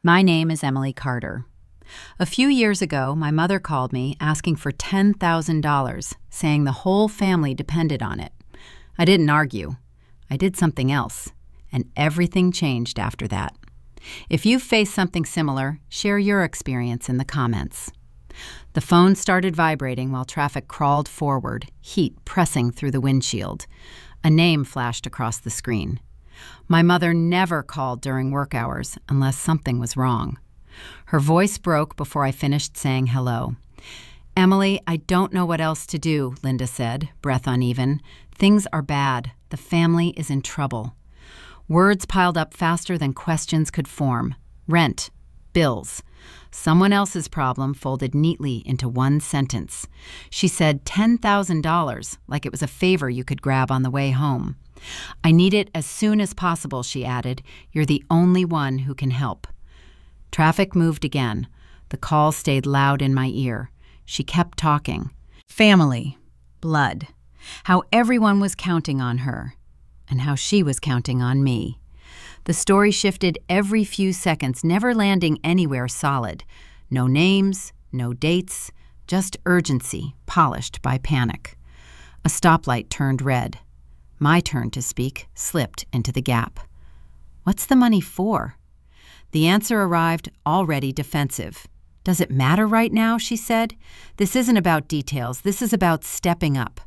My name is Emily Carter. A few years ago, my mother called me asking for $10,000, saying the whole family depended on it. I didn't argue. I did something else, and everything changed after that. If you've faced something similar, share your experience in the comments. The phone started vibrating while traffic crawled forward, heat pressing through the windshield. A name flashed across the screen. My mother never called during work hours unless something was wrong. Her voice broke before I finished saying hello. "Emily, I don't know what else to do," Linda said, breath uneven. "Things are bad. The family is in trouble." Words piled up faster than questions could form. Rent, bills. Someone else's problem folded neatly into one sentence. She said $10,000, like it was a favor you could grab on the way home. "I need it as soon as possible," she added. "You're the only one who can help." Traffic moved again. The call stayed loud in my ear. She kept talking. Family. Blood. How everyone was counting on her. And how she was counting on me. The story shifted every few seconds, never landing anywhere solid. No names, no dates, just urgency, polished by panic. A stoplight turned red. My turn to speak slipped into the gap. "What's the money for?" The answer arrived already defensive. "Does it matter right now?" she said. "This isn't about details. This is about stepping up."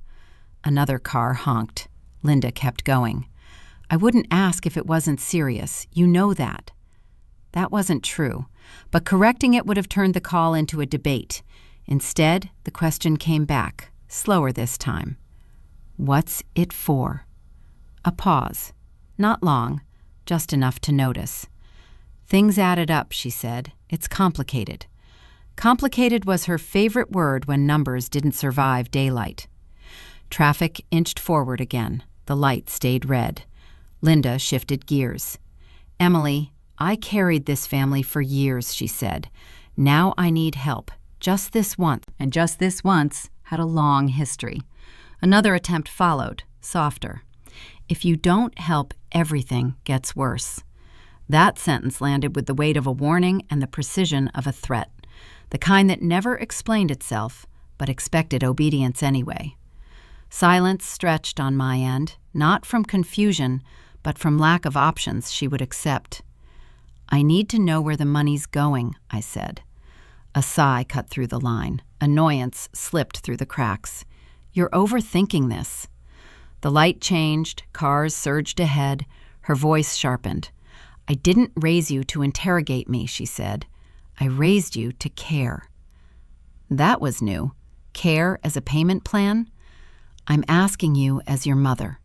Another car honked. Linda kept going. "I wouldn't ask if it wasn't serious. You know that." That wasn't true, but correcting it would have turned the call into a debate. Instead, the question came back, slower this time. "What's it for?" A pause. Not long, just enough to notice. "Things added up," she said. "It's complicated." Complicated was her favorite word when numbers didn't survive daylight. Traffic inched forward again. The light stayed red. Linda shifted gears. "Emily, I carried this family for years," she said. "Now I need help, just this once." And just this once had a long history. Another attempt followed, softer. "If you don't help, everything gets worse." That sentence landed with the weight of a warning and the precision of a threat, the kind that never explained itself, but expected obedience anyway. Silence stretched on my end, not from confusion, but from lack of options she would accept. "I need to know where the money's going," I said. A sigh cut through the line. Annoyance slipped through the cracks. "You're overthinking this." The light changed, cars surged ahead, her voice sharpened. "I didn't raise you to interrogate me," she said. "I raised you to care." That was new. Care as a payment plan? "I'm asking you as your mother."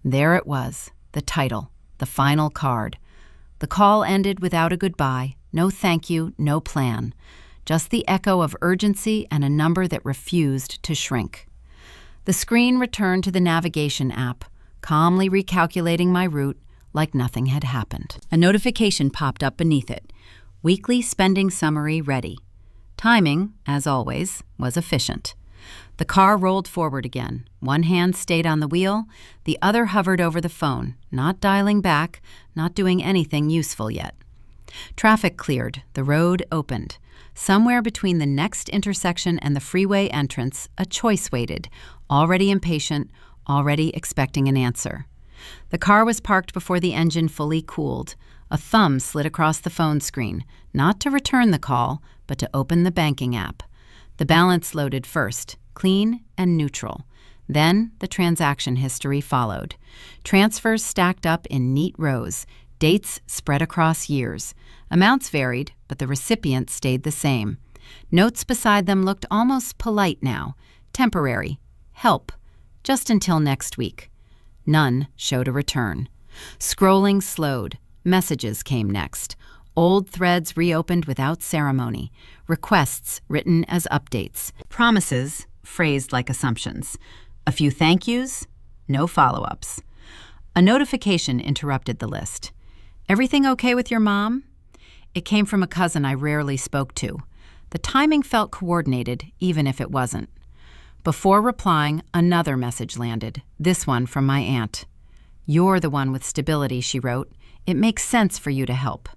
There it was, the title, the final card. The call ended without a goodbye, no thank you, no plan. Just the echo of urgency and a number that refused to shrink. The screen returned to the navigation app, calmly recalculating my route like nothing had happened. A notification popped up beneath it. Weekly spending summary ready. Timing, as always, was efficient. The car rolled forward again. One hand stayed on the wheel, the other hovered over the phone, not dialing back, not doing anything useful yet. Traffic cleared, the road opened. Somewhere between the next intersection and the freeway entrance, a choice waited, already impatient, already expecting an answer. The car was parked before the engine fully cooled. A thumb slid across the phone screen, not to return the call, but to open the banking app. The balance loaded first, clean and neutral. Then the transaction history followed. Transfers stacked up in neat rows, dates spread across years. Amounts varied, but the recipient stayed the same. Notes beside them looked almost polite now. Temporary. Help. Just until next week. None showed a return. Scrolling slowed. Messages came next. Old threads reopened without ceremony. Requests written as updates. Promises phrased like assumptions. A few thank yous, no follow-ups. A notification interrupted the list. "Everything okay with your mom?" It came from a cousin I rarely spoke to. The timing felt coordinated, even if it wasn't. Before replying, another message landed, this one from my aunt. "You're the one with stability," she wrote. "It makes sense for you to help."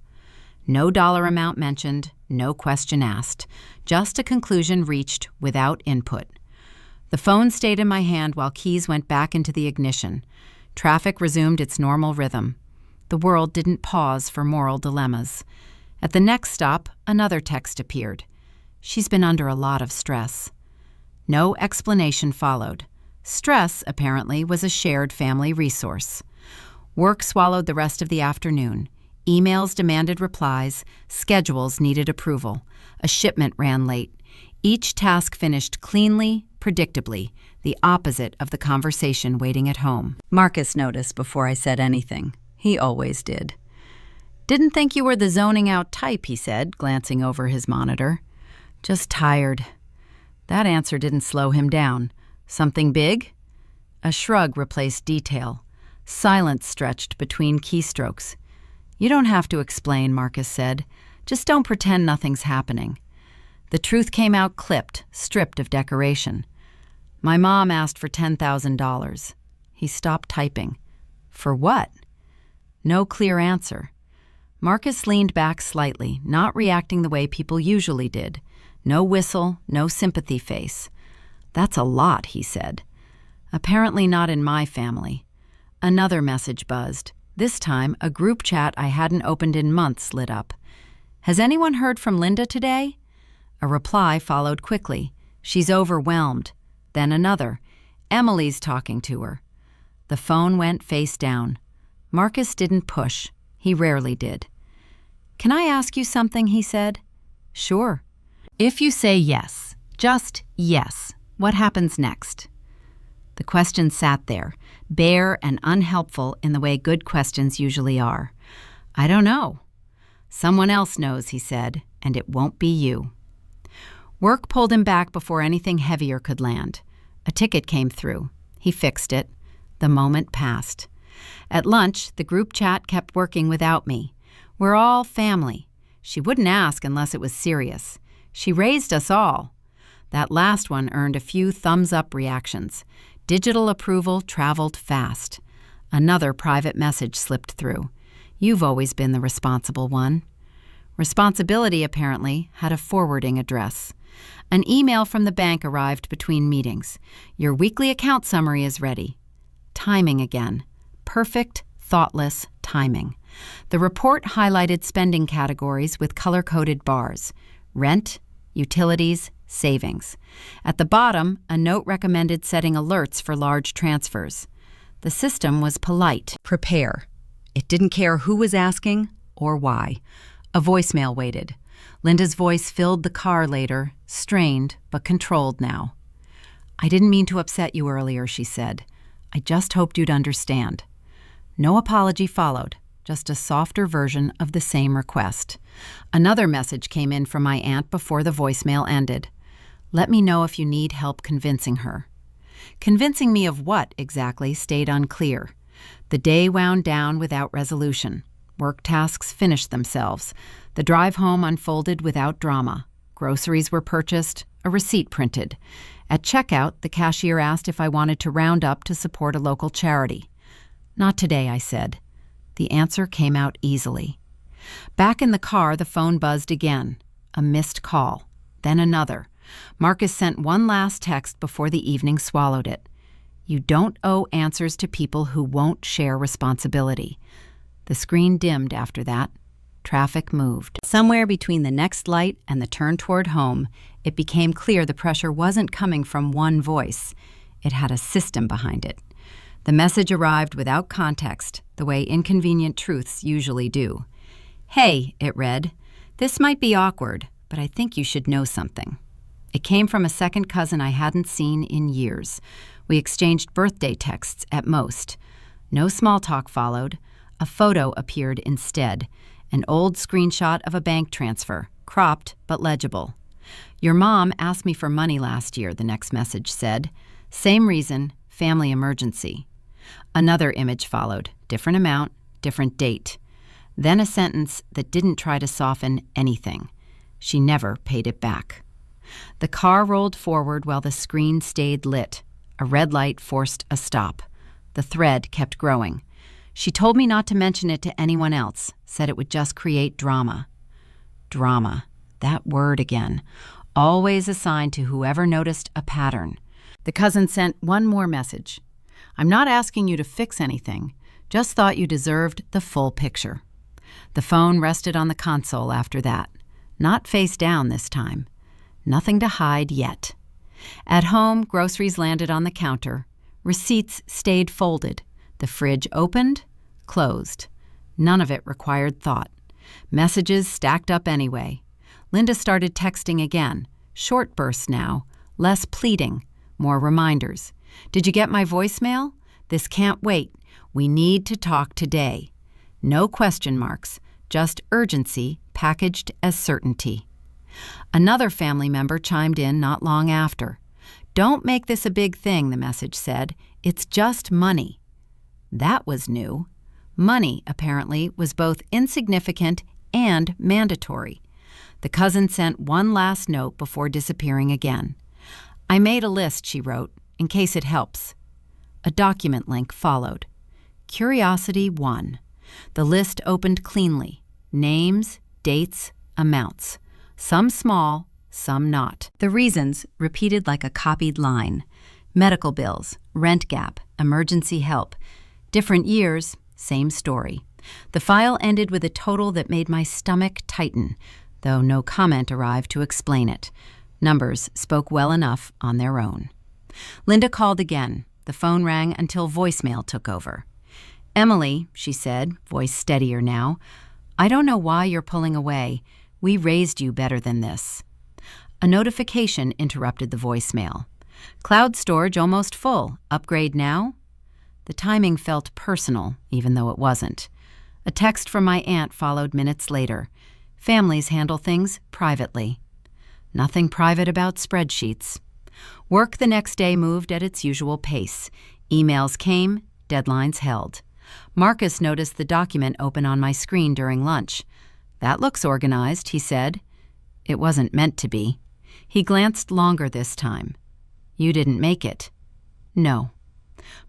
No dollar amount mentioned, no question asked, just a conclusion reached without input. The phone stayed in my hand while keys went back into the ignition. Traffic resumed its normal rhythm. The world didn't pause for moral dilemmas. At the next stop, another text appeared. She's been under a lot of stress. No explanation followed. Stress, apparently, was a shared family resource. Work swallowed the rest of the afternoon. Emails demanded replies. Schedules needed approval. A shipment ran late. Each task finished cleanly, predictably, the opposite of the conversation waiting at home. Marcus noticed before I said anything. He always did. "Didn't think you were the zoning out type," he said, glancing over his monitor. "Just tired." That answer didn't slow him down. "Something big?" A shrug replaced detail. Silence stretched between keystrokes. "You don't have to explain," Marcus said. "Just don't pretend nothing's happening." The truth came out clipped, stripped of decoration. "My mom asked for $10,000. He stopped typing. "For what?" No clear answer. Marcus leaned back slightly, not reacting the way people usually did. No whistle, no sympathy face. "That's a lot," he said. "Apparently not in my family." Another message buzzed. This time, a group chat I hadn't opened in months lit up. "Has anyone heard from Linda today?" A reply followed quickly. "She's overwhelmed." Then another. "Emily's talking to her." The phone went face down. Marcus didn't push. He rarely did. "Can I ask you something?" he said. "Sure." "If you say yes, just yes, what happens next?" The question sat there, bare and unhelpful in the way good questions usually are. "I don't know." "Someone else knows," he said, "and it won't be you." Work pulled him back before anything heavier could land. A ticket came through. He fixed it. The moment passed. At lunch, the group chat kept working without me. We're all family. She wouldn't ask unless it was serious. She raised us all. That last one earned a few thumbs-up reactions. Digital approval traveled fast. Another private message slipped through. "You've always been the responsible one." Responsibility, apparently, had a forwarding address. An email from the bank arrived between meetings. "Your weekly account summary is ready." Timing again. Perfect, thoughtless timing. The report highlighted spending categories with color-coded bars: rent, utilities, savings. At the bottom, a note recommended setting alerts for large transfers. The system was polite. Prepare. It didn't care who was asking or why. A voicemail waited. Linda's voice filled the car later, strained but controlled now. "I didn't mean to upset you earlier," she said. "I just hoped you'd understand." No apology followed, just a softer version of the same request. Another message came in from my aunt before the voicemail ended. "Let me know if you need help convincing her." Convincing me of what exactly stayed unclear. The day wound down without resolution. Work tasks finished themselves. The drive home unfolded without drama. Groceries were purchased, a receipt printed. At checkout, the cashier asked if I wanted to round up to support a local charity. "Not today," I said. The answer came out easily. Back in the car, the phone buzzed again. A missed call. Then another. Marcus sent one last text before the evening swallowed it. "You don't owe answers to people who won't share responsibility." The screen dimmed after that. Traffic moved. Somewhere between the next light and the turn toward home, it became clear the pressure wasn't coming from one voice. It had a system behind it. The message arrived without context, the way inconvenient truths usually do. "Hey," it read, "this might be awkward, but I think you should know something." It came from a second cousin I hadn't seen in years. We exchanged birthday texts at most. No small talk followed. A photo appeared instead, an old screenshot of a bank transfer, cropped but legible. "Your mom asked me for money last year," the next message said. "Same reason, family emergency." Another image followed, different amount, different date. Then a sentence that didn't try to soften anything. She never paid it back. The car rolled forward while the screen stayed lit. A red light forced a stop. The thread kept growing. She told me not to mention it to anyone else, said it would just create drama. Drama. That word again. Always assigned to whoever noticed a pattern. The cousin sent one more message. I'm not asking you to fix anything. Just thought you deserved the full picture. The phone rested on the console after that. Not face down this time. Nothing to hide yet. At home, groceries landed on the counter. Receipts stayed folded. The fridge opened, closed. None of it required thought. Messages stacked up anyway. Linda started texting again. Short bursts now. Less pleading. More reminders. Did you get my voicemail? This can't wait. We need to talk today. No question marks. Just urgency packaged as certainty. Another family member chimed in not long after. Don't make this a big thing, the message said. It's just money. That was new. Money, apparently, was both insignificant and mandatory. The cousin sent one last note before disappearing again. I made a list, she wrote, in case it helps. A document link followed. Curiosity 1. The list opened cleanly. Names, dates, amounts. Some small, some not. The reasons repeated like a copied line. Medical bills, rent gap, emergency help. Different years, same story. The file ended with a total that made my stomach tighten, though no comment arrived to explain it. Numbers spoke well enough on their own. Linda called again. The phone rang until voicemail took over. Emily, she said, voice steadier now, I don't know why you're pulling away. We raised you better than this. A notification interrupted the voicemail. Cloud storage almost full. Upgrade now? The timing felt personal, even though it wasn't. A text from my aunt followed minutes later. Families handle things privately. Nothing private about spreadsheets. Work the next day moved at its usual pace. Emails came, deadlines held. Marcus noticed the document open on my screen during lunch. That looks organized, he said. It wasn't meant to be. He glanced longer this time. You didn't make it. No.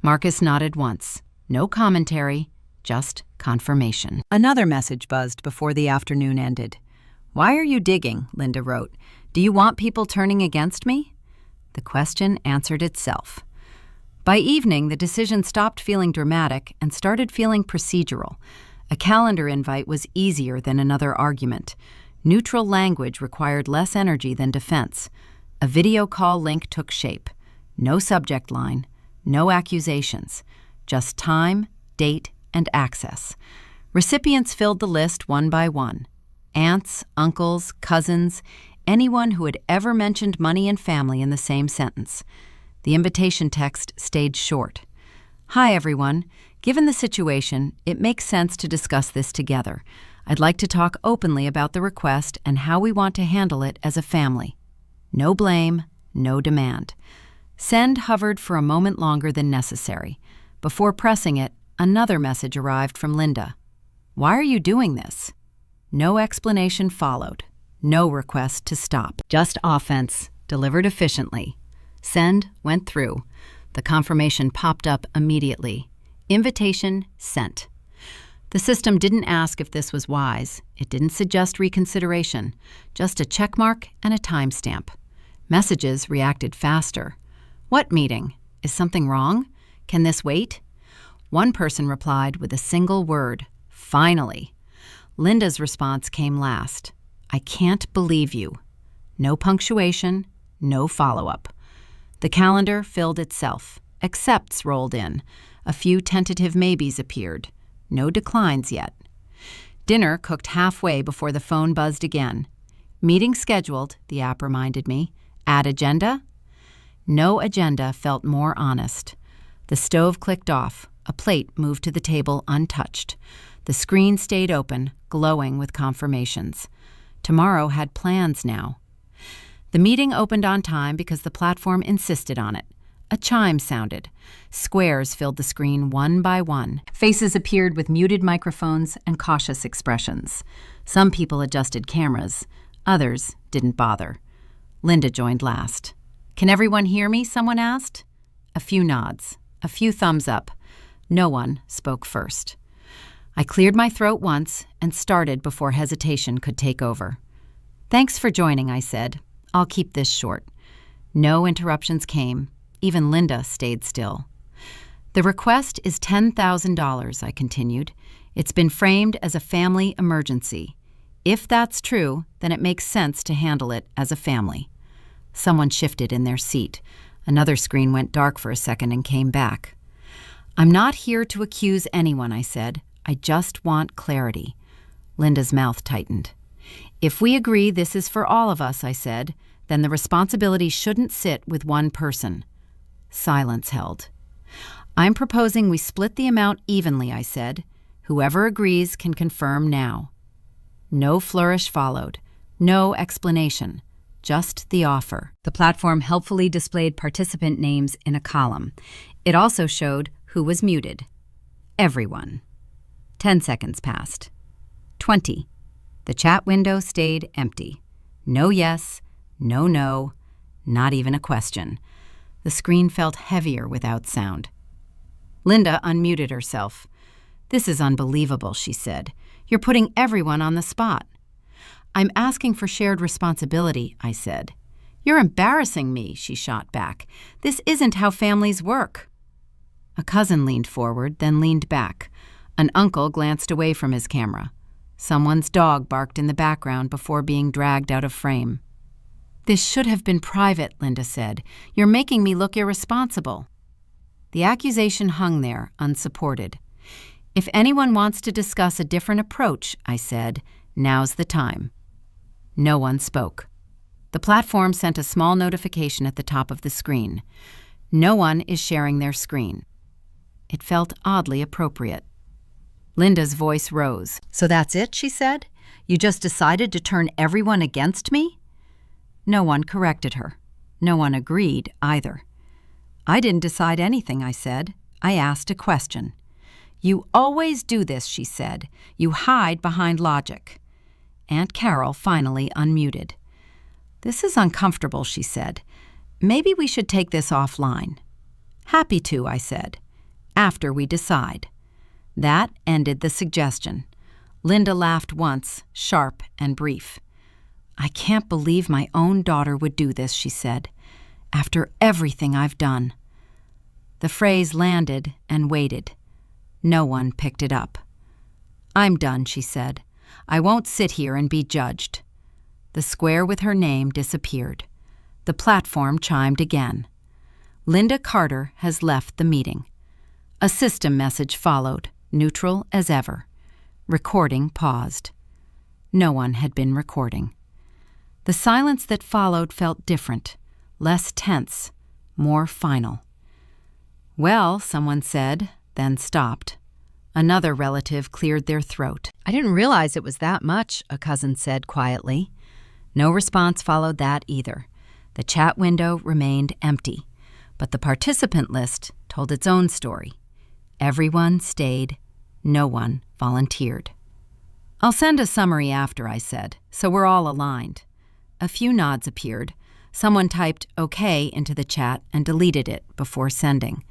Marcus nodded once. No commentary, just confirmation. Another message buzzed before the afternoon ended. Why are you digging? Linda wrote. Do you want people turning against me? The question answered itself. By evening, the decision stopped feeling dramatic and started feeling procedural. A calendar invite was easier than another argument. Neutral language required less energy than defense. A video call link took shape. No subject line, no accusations, just time, date, and access. Recipients filled the list one by one. Aunts, uncles, cousins, anyone who had ever mentioned money and family in the same sentence. The invitation text stayed short. Hi, everyone. Given the situation, it makes sense to discuss this together. I'd like to talk openly about the request and how we want to handle it as a family. No blame, no demand. Send hovered for a moment longer than necessary. Before pressing it, another message arrived from Linda. Why are you doing this? No explanation followed. No request to stop. Just offense, delivered efficiently. Send went through. The confirmation popped up immediately. Invitation sent. The system didn't ask if this was wise. It didn't suggest reconsideration. Just a checkmark and a timestamp. Messages reacted faster. What meeting? Is something wrong? Can this wait? One person replied with a single word, finally. Linda's response came last. I can't believe you. No punctuation, no follow-up. The calendar filled itself. Accepts rolled in. A few tentative maybes appeared. No declines yet. Dinner cooked halfway before the phone buzzed again. Meeting scheduled, the app reminded me. Add agenda? No agenda felt more honest. The stove clicked off. A plate moved to the table untouched. The screen stayed open, glowing with confirmations. Tomorrow had plans now. The meeting opened on time because the platform insisted on it. A chime sounded. Squares filled the screen one by one. Faces appeared with muted microphones and cautious expressions. Some people adjusted cameras. Others didn't bother. Linda joined last. Can everyone hear me? Someone asked. A few nods. A few thumbs up. No one spoke first. I cleared my throat once and started before hesitation could take over. Thanks for joining, I said. I'll keep this short. No interruptions came. Even Linda stayed still. The request is $10,000, I continued. It's been framed as a family emergency. If that's true, then it makes sense to handle it as a family. Someone shifted in their seat. Another screen went dark for a second and came back. I'm not here to accuse anyone, I said. I just want clarity. Linda's mouth tightened. If we agree this is for all of us, I said, then the responsibility shouldn't sit with one person. Silence held. I'm proposing we split the amount evenly, I said. Whoever agrees can confirm now. No flourish followed. No explanation. Just the offer. The platform helpfully displayed participant names in a column. It also showed who was muted. Everyone. 10 seconds passed. 20. The chat window stayed empty. No yes, no no, not even a question. The screen felt heavier without sound. Linda unmuted herself. This is unbelievable, she said. You're putting everyone on the spot. I'm asking for shared responsibility, I said. You're embarrassing me, she shot back. This isn't how families work. A cousin leaned forward, then leaned back. An uncle glanced away from his camera. Someone's dog barked in the background before being dragged out of frame. This should have been private, Linda said. You're making me look irresponsible. The accusation hung there, unsupported. If anyone wants to discuss a different approach, I said, now's the time. No one spoke. The platform sent a small notification at the top of the screen. No one is sharing their screen. It felt oddly appropriate. Linda's voice rose. So that's it, she said? You just decided to turn everyone against me? No one corrected her. No one agreed either. I didn't decide anything, I said. I asked a question. You always do this, she said. You hide behind logic. Aunt Carol finally unmuted. This is uncomfortable, she said. Maybe we should take this offline. Happy to, I said. After we decide. That ended the suggestion. Linda laughed once, sharp and brief. I can't believe my own daughter would do this, she said. After everything I've done. The phrase landed and waited. No one picked it up. I'm done, she said. I won't sit here and be judged. The square with her name disappeared. The platform chimed again. Linda Carter has left the meeting. A system message followed, neutral as ever. Recording paused. No one had been recording. The silence that followed felt different, less tense, more final. Well, someone said, then stopped. Another relative cleared their throat. I didn't realize it was that much, a cousin said quietly. No response followed that either. The chat window remained empty, but the participant list told its own story. Everyone stayed. No one volunteered. I'll send a summary after, I said, so we're all aligned. A few nods appeared. Someone typed OK into the chat and deleted it before sending.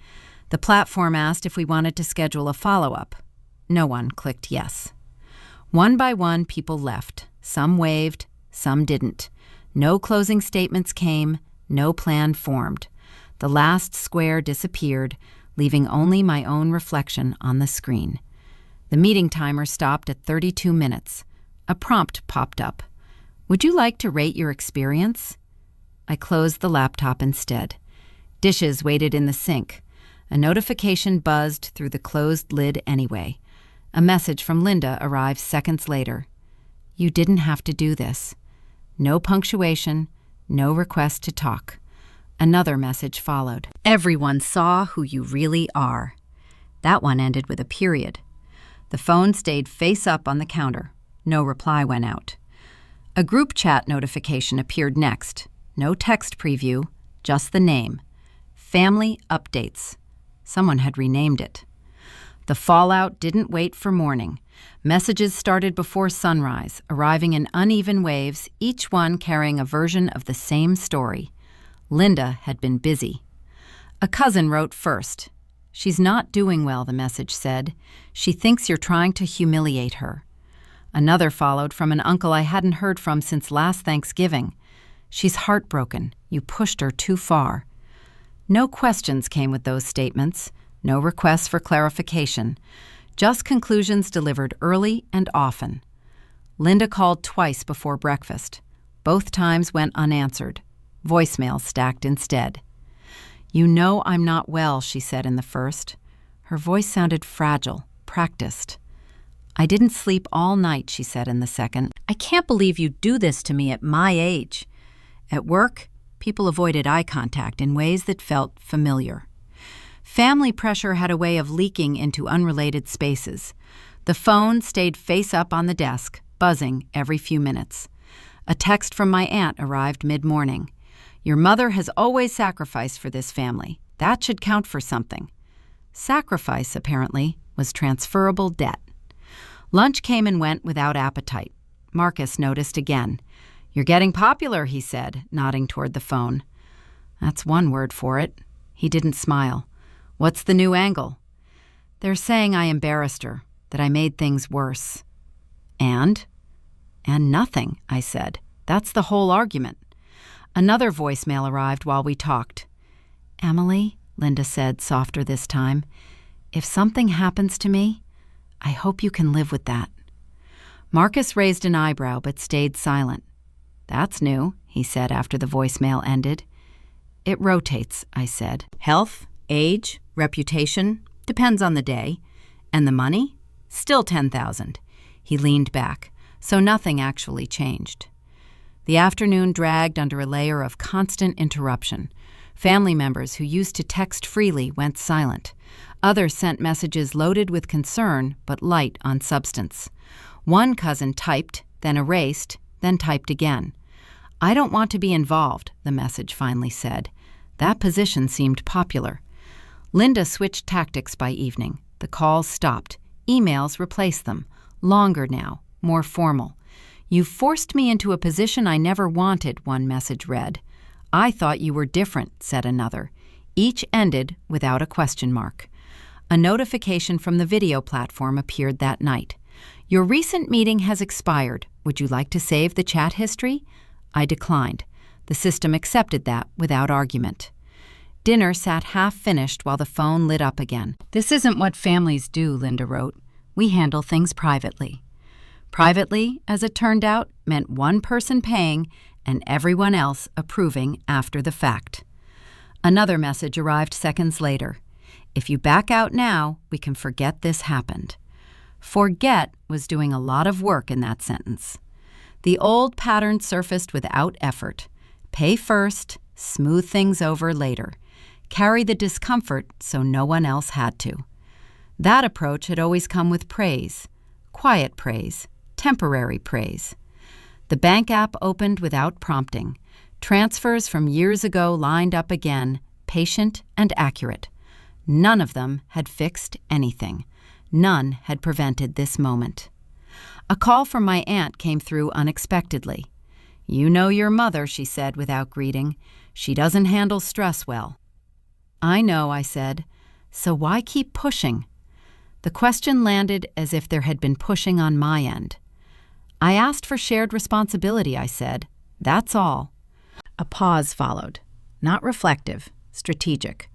The platform asked if we wanted to schedule a follow-up. No one clicked yes. One by one, people left. Some waved, some didn't. No closing statements came, no plan formed. The last square disappeared, leaving only my own reflection on the screen. The meeting timer stopped at 32 minutes. A prompt popped up. Would you like to rate your experience? I closed the laptop instead. Dishes waited in the sink. A notification buzzed through the closed lid anyway. A message from Linda arrived seconds later. You didn't have to do this. No punctuation, no request to talk. Another message followed. Everyone saw who you really are. That one ended with a period. The phone stayed face up on the counter. No reply went out. A group chat notification appeared next. No text preview, just the name. Family Updates. Someone had renamed it. The fallout didn't wait for morning. Messages started before sunrise, arriving in uneven waves, each one carrying a version of the same story. Linda had been busy. A cousin wrote first. She's not doing well, the message said. She thinks you're trying to humiliate her. Another followed from an uncle I hadn't heard from since last Thanksgiving. "She's heartbroken. You pushed her too far." No questions came with those statements, no requests for clarification, just conclusions delivered early and often. Linda called twice before breakfast. Both times went unanswered. Voicemail stacked instead. "You know I'm not well," she said in the first. Her voice sounded fragile, practiced. "I didn't sleep all night," she said in the second. "I can't believe you do this to me at my age." At work, people avoided eye contact in ways that felt familiar. Family pressure had a way of leaking into unrelated spaces. The phone stayed face up on the desk, buzzing every few minutes. A text from my aunt arrived mid-morning. "Your mother has always sacrificed for this family. That should count for something." Sacrifice, apparently, was transferable debt. Lunch came and went without appetite. Marcus noticed again. "You're getting popular," he said, nodding toward the phone. "That's one word for it." He didn't smile. "What's the new angle?" "They're saying I embarrassed her, that I made things worse." And nothing, I said. "That's the whole argument." Another voicemail arrived while we talked. "Emily," Linda said, softer this time, "if something happens to me, I hope you can live with that." Marcus raised an eyebrow but stayed silent. "That's new," he said after the voicemail ended. "It rotates," I said. "Health, age, reputation, depends on the day. And the money? Still 10,000. He leaned back, so nothing actually changed. The afternoon dragged under a layer of constant interruption. Family members who used to text freely went silent. Others sent messages loaded with concern but light on substance. One cousin typed, then erased, then typed again. "I don't want to be involved," the message finally said. That position seemed popular. Linda switched tactics by evening. The calls stopped. Emails replaced them. Longer now, more formal. "You've forced me into a position I never wanted," one message read. "I thought you were different," said another. Each ended without a question mark. A notification from the video platform appeared that night. "Your recent meeting has expired. Would you like to save the chat history?" I declined. The system accepted that without argument. Dinner sat half-finished while the phone lit up again. "This isn't what families do," Linda wrote. "We handle things privately." Privately, as it turned out, meant one person paying and everyone else approving after the fact. Another message arrived seconds later. "If you back out now, we can forget this happened." Forget was doing a lot of work in that sentence. The old pattern surfaced without effort. Pay first, smooth things over later. Carry the discomfort so no one else had to. That approach had always come with praise. Quiet praise. Temporary praise. The bank app opened without prompting. Transfers from years ago lined up again, patient and accurate. None of them had fixed anything. None had prevented this moment. A call from my aunt came through unexpectedly. "You know your mother," she said without greeting. "She doesn't handle stress well." "I know," I said. "So why keep pushing?" The question landed as if there had been pushing on my end. "I asked for shared responsibility," I said. "That's all." A pause followed. Not reflective, strategic.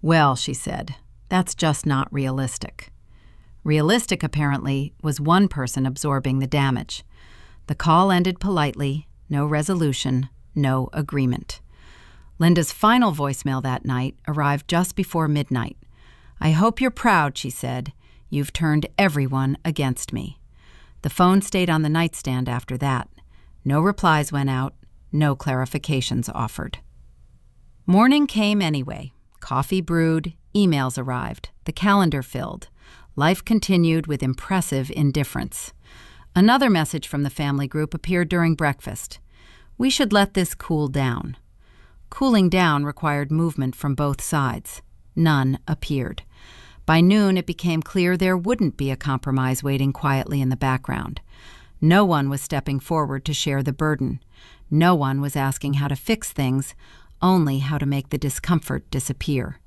"Well," she said, "that's just not realistic." Realistic, apparently, was one person absorbing the damage. The call ended politely, no resolution, no agreement. Linda's final voicemail that night arrived just before midnight. "I hope you're proud," she said. "You've turned everyone against me." The phone stayed on the nightstand after that. No replies went out, no clarifications offered. Morning came anyway. Coffee brewed, emails arrived, the calendar filled. Life continued with impressive indifference. Another message from the family group appeared during breakfast. "We should let this cool down." Cooling down required movement from both sides. None appeared. By noon, it became clear there wouldn't be a compromise waiting quietly in the background. No one was stepping forward to share the burden. No one was asking how to fix things, only how to make the discomfort disappear.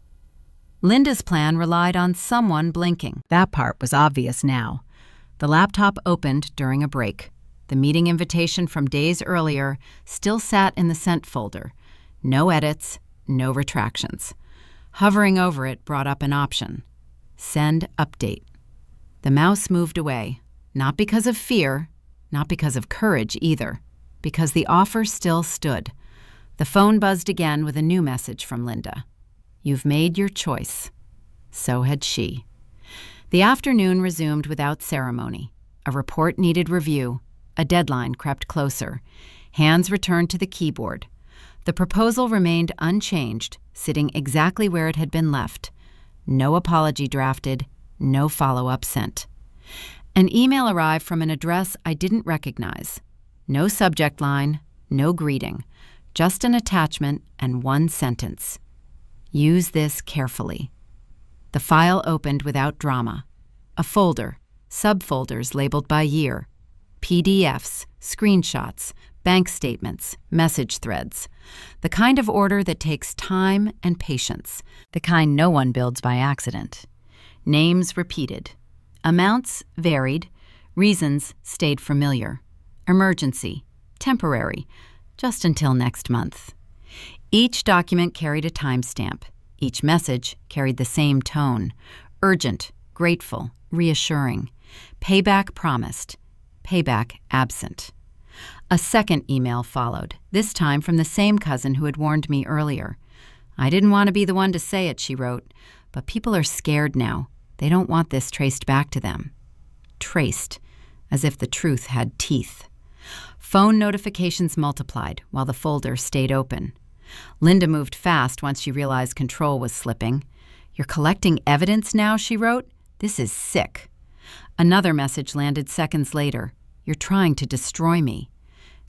Linda's plan relied on someone blinking. That part was obvious now. The laptop opened during a break. The meeting invitation from days earlier still sat in the sent folder. No edits, no retractions. Hovering over it brought up an option. Send update. The mouse moved away, not because of fear, not because of courage either, because the offer still stood. The phone buzzed again with a new message from Linda. You've made your choice. So had she. The afternoon resumed without ceremony. A report needed review. A deadline crept closer. Hands returned to the keyboard. The proposal remained unchanged, sitting exactly where it had been left. No apology drafted, no follow-up sent. An email arrived from an address I didn't recognize. No subject line, no greeting, just an attachment and one sentence. Use this carefully. The file opened without drama. A folder, subfolders labeled by year, PDFs, screenshots, bank statements, message threads. The kind of order that takes time and patience, the kind no one builds by accident. Names repeated. Amounts varied. Reasons stayed familiar. Emergency, temporary, just until next month. Each document carried a timestamp. Each message carried the same tone. Urgent, grateful, reassuring. Payback promised. Payback absent. A second email followed, this time from the same cousin who had warned me earlier. I didn't want to be the one to say it, she wrote, but people are scared now. They don't want this traced back to them. Traced, as if the truth had teeth. Phone notifications multiplied while the folder stayed open. Linda moved fast once she realized control was slipping. You're collecting evidence now, she wrote. This is sick. Another message landed seconds later. You're trying to destroy me.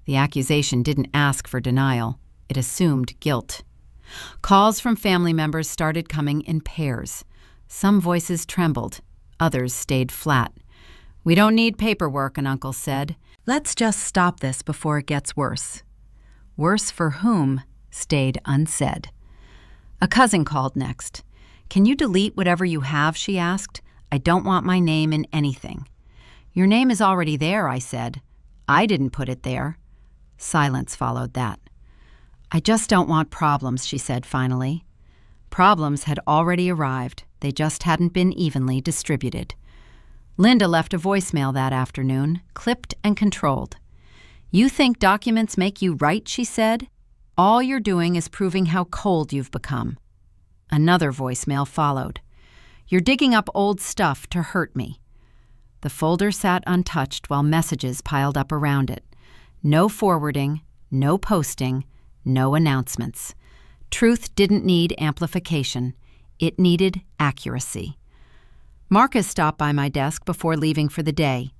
The accusation didn't ask for denial. It assumed guilt. Calls from family members started coming in pairs. Some voices trembled. Others stayed flat. We don't need paperwork, an uncle said. Let's just stop this before it gets worse. Worse for whom stayed unsaid. A cousin called next. Can you delete whatever you have, she asked. I don't want my name in anything. Your name is already there, I said. I didn't put it there. Silence followed that. I just don't want problems, she said finally. Problems had already arrived. They just hadn't been evenly distributed. Linda left a voicemail that afternoon, clipped and controlled. You think documents make you right, she said. All you're doing is proving how cold you've become. Another voicemail followed. You're digging up old stuff to hurt me. The folder sat untouched while messages piled up around it. No forwarding, no posting, no announcements. Truth didn't need amplification. It needed accuracy. Marcus stopped by my desk before leaving for the day.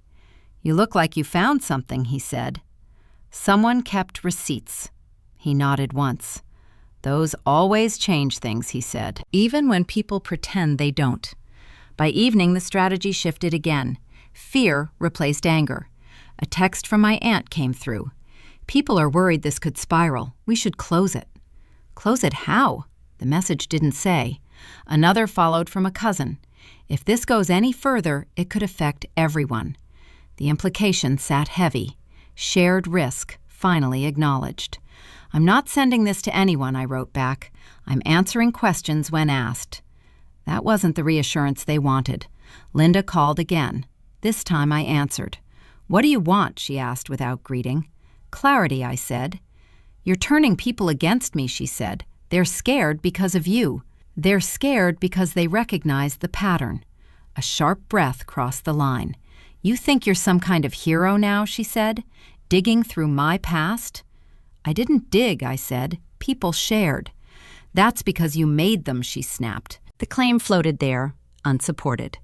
You look like you found something, he said. Someone kept receipts. He nodded once. Those always change things, he said, even when people pretend they don't. By evening, the strategy shifted again. Fear replaced anger. A text from my aunt came through. People are worried this could spiral. We should close it. Close it how? The message didn't say. Another followed from a cousin. If this goes any further, it could affect everyone. The implication sat heavy. Shared risk, finally acknowledged. I'm not sending this to anyone, I wrote back. I'm answering questions when asked. That wasn't the reassurance they wanted. Linda called again. This time I answered. What do you want? She asked without greeting. Clarity, I said. You're turning people against me, she said. They're scared because of you. They're scared because they recognize the pattern. A sharp breath crossed the line. You think you're some kind of hero now, she said, digging through my past? I didn't dig, I said. People shared. That's because you made them, she snapped. The claim floated there, unsupported.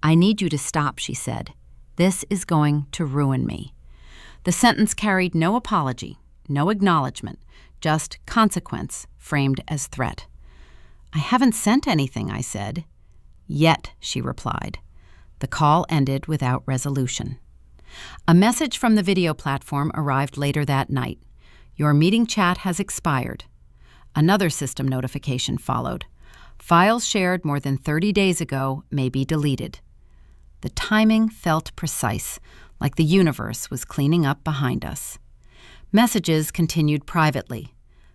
I need you to stop, she said. This is going to ruin me. The sentence carried no apology, no acknowledgement, just consequence framed as threat. I haven't sent anything, I said. Yet, she replied. The call ended without resolution. A message from the video platform arrived later that night. Your meeting chat has expired. Another system notification followed. Files shared more than 30 days ago may be deleted. The timing felt precise, like the universe was cleaning up behind us. Messages continued privately.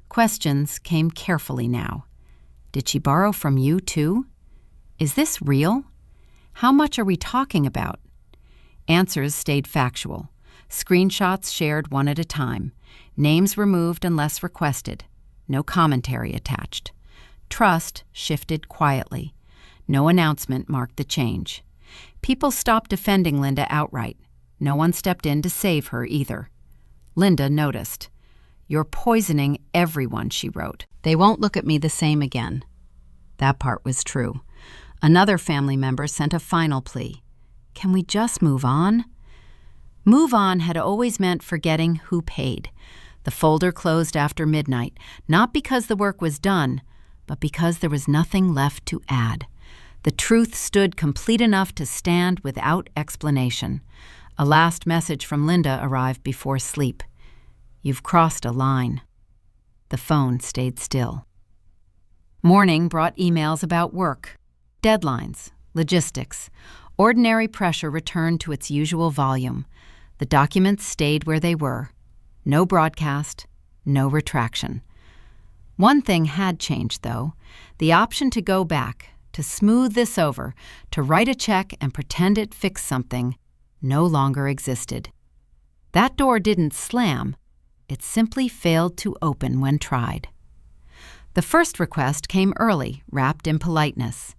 Questions came carefully now. Did she borrow from you, too? Is this real? How much are we talking about? Answers stayed factual. Screenshots shared one at a time. Names removed unless requested. No commentary attached. Trust shifted quietly. No announcement marked the change. People stopped defending Linda outright. No one stepped in to save her either. Linda noticed. "You're poisoning everyone," she wrote. "They won't look at me the same again." That part was true. Another family member sent a final plea. "Can we just move on?" Move on had always meant forgetting who paid. The folder closed after midnight, not because the work was done, but because there was nothing left to add. The truth stood complete enough to stand without explanation. A last message from Linda arrived before sleep. "You've crossed a line." The phone stayed still. Morning brought emails about work, deadlines, logistics. Ordinary pressure returned to its usual volume. The documents stayed where they were. No broadcast, no retraction. One thing had changed, though. The option to go back, to smooth this over, to write a check and pretend it fixed something, no longer existed. That door didn't slam. It simply failed to open when tried. The first request came early, wrapped in politeness.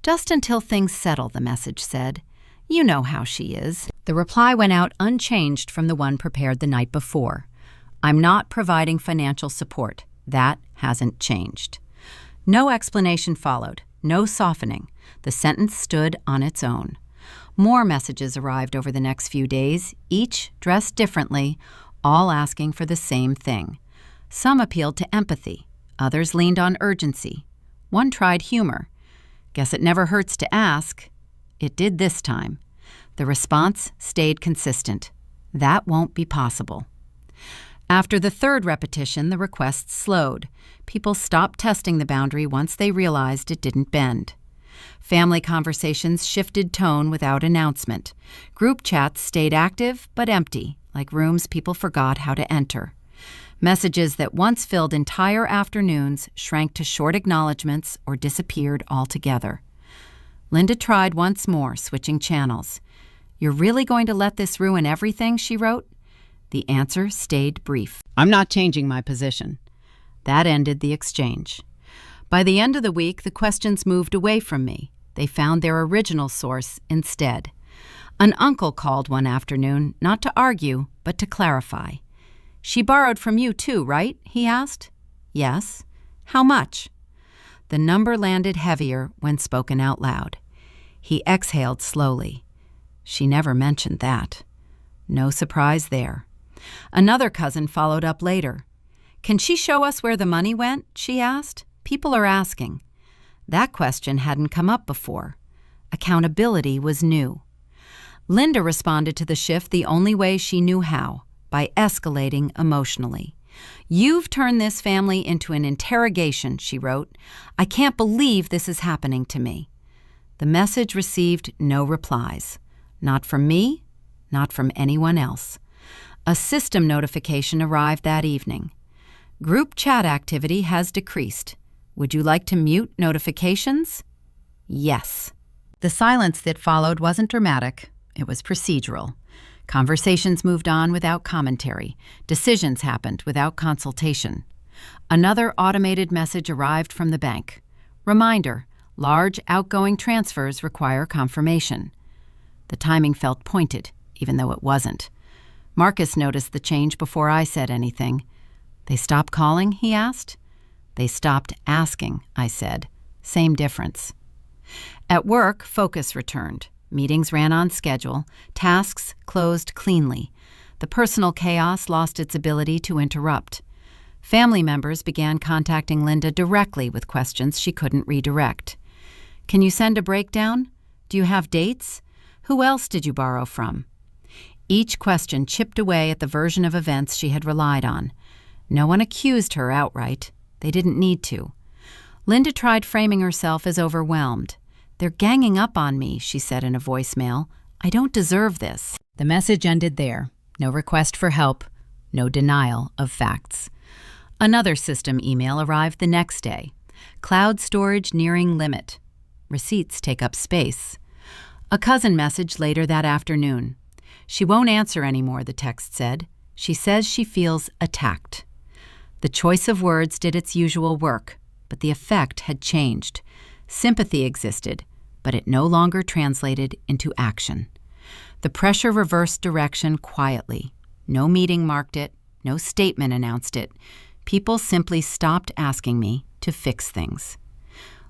"Just until things settle," the message said. "You know how she is." The reply went out unchanged from the one prepared the night before. "I'm not providing financial support. That hasn't changed." No explanation followed, no softening. The sentence stood on its own. More messages arrived over the next few days, each dressed differently, all asking for the same thing. Some appealed to empathy. Others leaned on urgency. One tried humor. "Guess it never hurts to ask." It did this time. The response stayed consistent. "That won't be possible." After the third repetition, the requests slowed. People stopped testing the boundary once they realized it didn't bend. Family conversations shifted tone without announcement. Group chats stayed active but empty, like rooms people forgot how to enter. Messages that once filled entire afternoons shrank to short acknowledgments or disappeared altogether. Linda tried once more, switching channels. "You're really going to let this ruin everything?" she wrote. The answer stayed brief. "I'm not changing my position." That ended the exchange. By the end of the week, the questions moved away from me. They found their original source instead. An uncle called one afternoon, not to argue, but to clarify. "She borrowed from you too, right?" he asked. "Yes." "How much?" The number landed heavier when spoken out loud. He exhaled slowly. She never mentioned that. No surprise there. Another cousin followed up later. "Can she show us where the money went?" she asked. "People are asking." That question hadn't come up before. Accountability was new. Linda responded to the shift the only way she knew how, by escalating emotionally. "You've turned this family into an interrogation," she wrote. "I can't believe this is happening to me." The message received no replies. Not from me, not from anyone else. A system notification arrived that evening. "Group chat activity has decreased. Would you like to mute notifications?" Yes. The silence that followed wasn't dramatic. It was procedural. Conversations moved on without commentary. Decisions happened without consultation. Another automated message arrived from the bank. "Reminder, large outgoing transfers require confirmation." The timing felt pointed, even though it wasn't. Marcus noticed the change before I said anything. "They stopped calling?" he asked. "They stopped asking," I said. Same difference. At work, focus returned. Meetings ran on schedule. Tasks closed cleanly. The personal chaos lost its ability to interrupt. Family members began contacting Linda directly with questions she couldn't redirect. "Can you send a breakdown? Do you have dates? Who else did you borrow from?" Each question chipped away at the version of events she had relied on. No one accused her outright. They didn't need to. Linda tried framing herself as overwhelmed. "They're ganging up on me," she said in a voicemail. "I don't deserve this." The message ended there. No request for help, no denial of facts. Another system email arrived the next day. Cloud storage nearing limit. Receipts take up space. A cousin messaged later that afternoon. "She won't answer anymore," the text said. "She says she feels attacked." The choice of words did its usual work, but the effect had changed. Sympathy existed, but it no longer translated into action. The pressure reversed direction quietly. No meeting marked it, no statement announced it. People simply stopped asking me to fix things.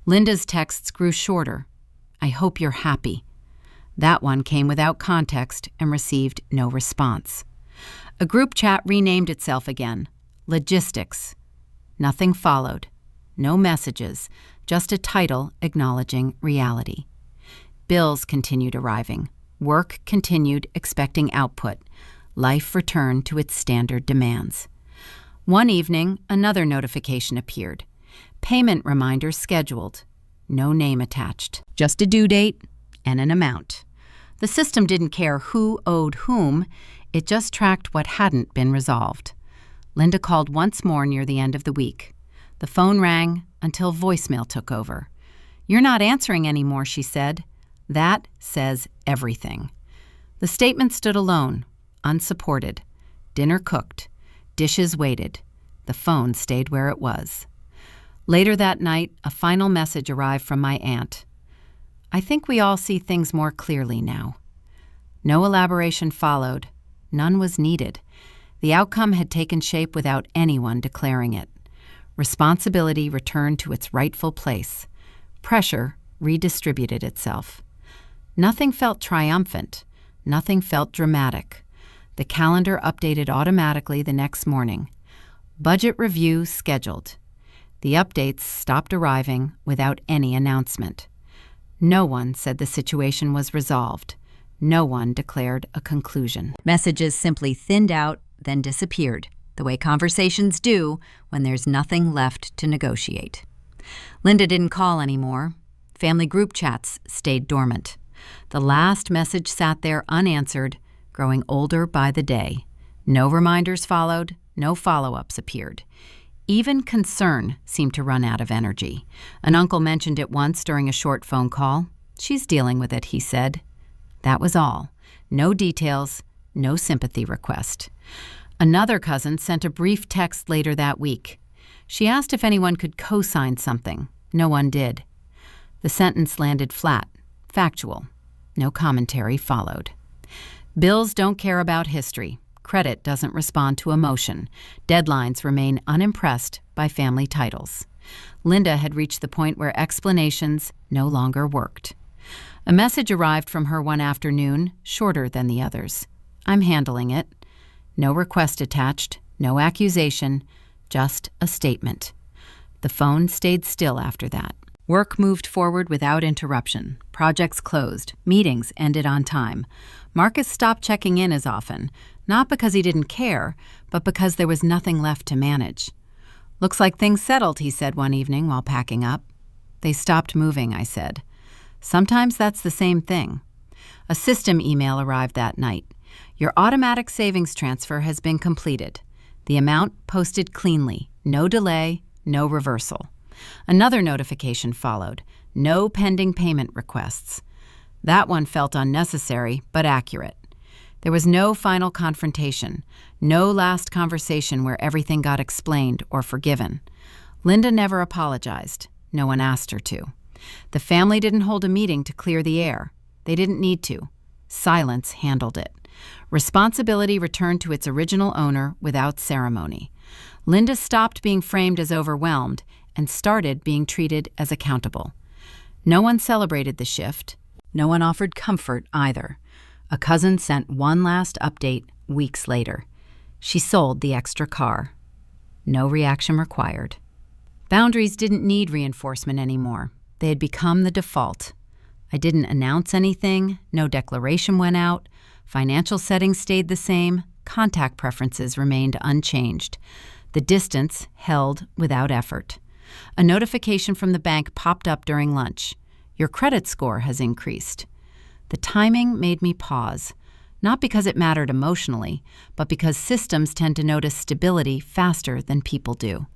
Linda's texts grew shorter. "I hope you're happy." That one came without context and received no response. A group chat renamed itself again, Logistics. Nothing followed. No messages, just a title acknowledging reality. Bills continued arriving. Work continued expecting output. Life returned to its standard demands. One evening, another notification appeared. Payment reminder scheduled. No name attached. Just a due date and an amount. The system didn't care who owed whom. It just tracked what hadn't been resolved. Linda called once more near the end of the week. The phone rang until voicemail took over. "You're not answering anymore," she said. That says everything. The statement stood alone, unsupported. Dinner cooked. Dishes waited. The phone stayed where it was. Later that night, a final message arrived from my aunt. "I think we all see things more clearly now." No elaboration followed. None was needed. The outcome had taken shape without anyone declaring it. Responsibility returned to its rightful place. Pressure redistributed itself. Nothing felt triumphant. Nothing felt dramatic. The calendar updated automatically the next morning. Budget review scheduled. The updates stopped arriving without any announcement. No one said the situation was resolved. No one declared a conclusion. Messages simply thinned out, then disappeared, the way conversations do when there's nothing left to negotiate. Linda didn't call anymore. Family group chats stayed dormant. The last message sat there unanswered, growing older by the day. No reminders followed, no follow-ups appeared. Even concern seemed to run out of energy. An uncle mentioned it once during a short phone call. "She's dealing with it," he said. That was all. No details, no sympathy request. Another cousin sent a brief text later that week. She asked if anyone could co-sign something. No one did. The sentence landed flat, factual. No commentary followed. Bills don't care about history. Credit doesn't respond to emotion. Deadlines remain unimpressed by family titles. Linda had reached the point where explanations no longer worked. A message arrived from her one afternoon, shorter than the others. "I'm handling it." No request attached, no accusation, just a statement. The phone stayed still after that. Work moved forward without interruption. Projects closed. Meetings ended on time. Marcus stopped checking in as often, not because he didn't care, but because there was nothing left to manage. "Looks like things settled," he said one evening while packing up. "They stopped moving," I said. Sometimes that's the same thing. A system email arrived that night. "Your automatic savings transfer has been completed." The amount posted cleanly. No delay, no reversal. Another notification followed. No pending payment requests. That one felt unnecessary, but accurate. There was no final confrontation, no last conversation where everything got explained or forgiven. Linda never apologized. No one asked her to. The family didn't hold a meeting to clear the air. They didn't need to. Silence handled it. Responsibility returned to its original owner without ceremony. Linda stopped being framed as overwhelmed and started being treated as accountable. No one celebrated the shift. No one offered comfort either. A cousin sent one last update weeks later. She sold the extra car. No reaction required. Boundaries didn't need reinforcement anymore. They had become the default. I didn't announce anything. No declaration went out. Financial settings stayed the same. Contact preferences remained unchanged. The distance held without effort. A notification from the bank popped up during lunch. Your credit score has increased. The timing made me pause, not because it mattered emotionally, but because systems tend to notice stability faster than people do.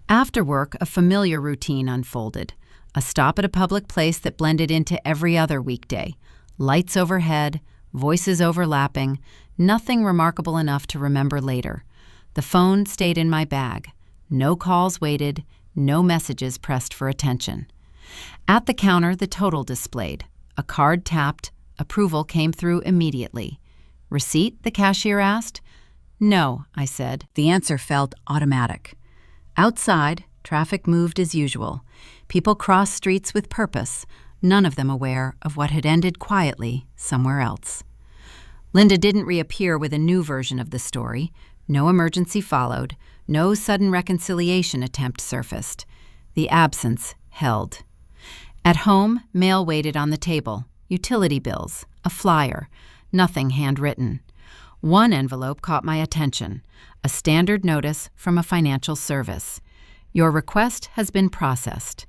After work, a familiar routine unfolded. A stop at a public place that blended into every other weekday. Lights overhead, voices overlapping, nothing remarkable enough to remember later. The phone stayed in my bag. No calls waited, no messages pressed for attention. At the counter, the total displayed. A card tapped. Approval came through immediately. Receipt, the cashier asked. No, I said. The answer felt automatic. Outside, traffic moved as usual. People crossed streets with purpose, none of them aware of what had ended quietly somewhere else. Linda didn't reappear with a new version of the story. No emergency followed. No sudden reconciliation attempt surfaced. The absence held. At home, mail waited on the table. Utility bills, a flyer, nothing handwritten. One envelope caught my attention, a standard notice from a financial service. Your request has been processed.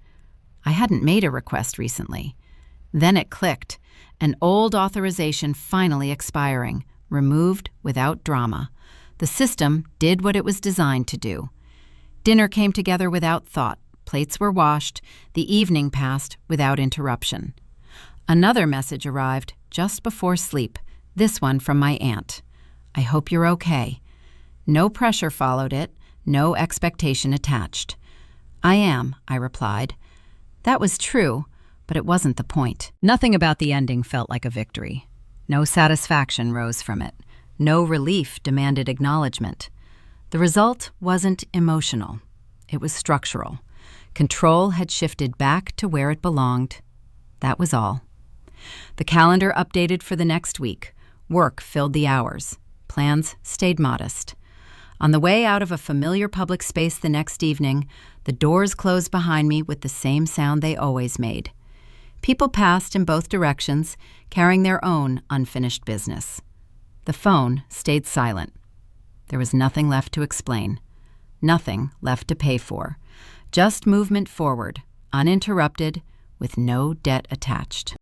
I hadn't made a request recently. Then it clicked, an old authorization finally expiring, removed without drama. The system did what it was designed to do. Dinner came together without thought. Plates were washed. The evening passed without interruption. Another message arrived just before sleep, this one from my aunt. I hope you're okay. No pressure followed it, no expectation attached. I am, I replied. That was true, but it wasn't the point. Nothing about the ending felt like a victory. No satisfaction rose from it. No relief demanded acknowledgement. The result wasn't emotional. It was structural. Control had shifted back to where it belonged. That was all. The calendar updated for the next week. Work filled the hours. Plans stayed modest. On the way out of a familiar public space the next evening, the doors closed behind me with the same sound they always made. People passed in both directions, carrying their own unfinished business. The phone stayed silent. There was nothing left to explain. Nothing left to pay for. Just movement forward, uninterrupted, with no debt attached.